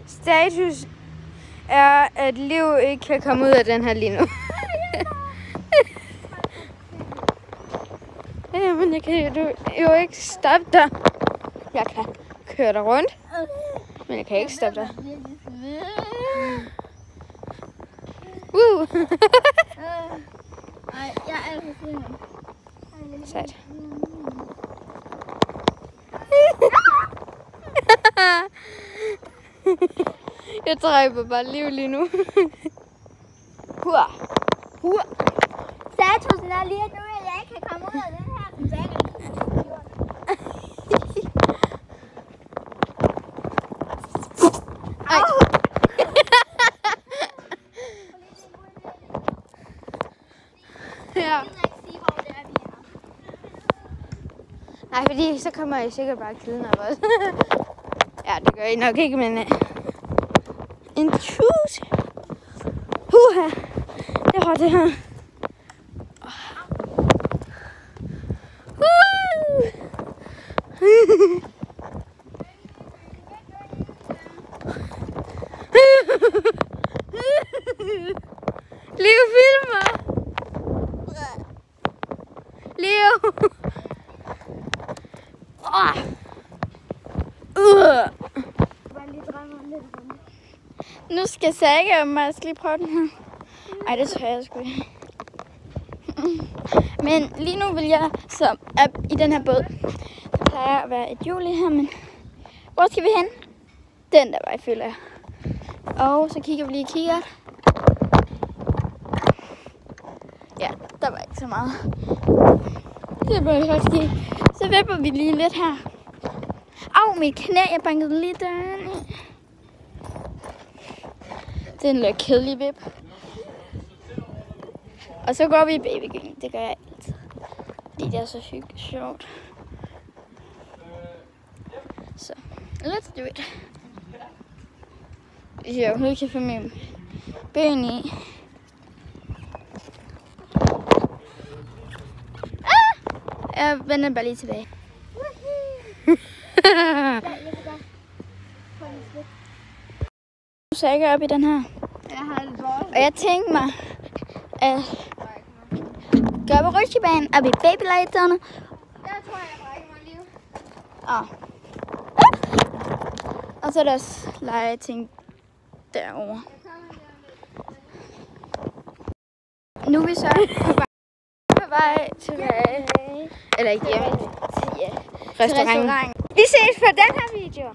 Status er, at Liv ikke kan komme ud af den her lige nu. Jamen, jeg kan jo ikke stoppe dig. Jeg kan køre dig rundt, men jeg kan ikke stoppe dig. Nej, jeg er for siden. Sejt. Jeg dræber bare Liv lige nu. Statusen er lige nu, at jeg ikke kan komme ud af den her. Ja. Nej, fordi så kommer jeg sikkert bare kidnappe os. Ja, det gør I nok ikke, men en tus. Det var det her. Liv filmer. Liv. Nu skal Saga og mig lige prøve den her. Ej, det tror jeg sgu ikke. Men lige nu vil jeg så op i den her båd. Der plejer at være et hjul i her, men hvor skal vi hen? Den der vej, føler jeg. Og så kigger vi lige i kikkert. Ja, der var ikke så meget. Det må vi faktisk ikke. Så vipper vi lige lidt her. Au, mit knæ, jeg bankede lige døren i. Det er en lidt kedelig vip. Og så går vi i babygyngen. Det gør jeg altid. Fordi det er så sjovt. Så, let's do it. Hvis jeg overhovedet kan få min ben i. Jeg vender bare lige tilbage. Nu sagde jeg op i den her. Og jeg tænkte mig at gøre på rutsjebanen op i babylegetøjerne. Der tror jeg brækker mig liv. Og så er der også legeting derovre. Nu er vi så på vej tilbage. Eller ikke hjem. Til restauranten. Vi ses på den her video.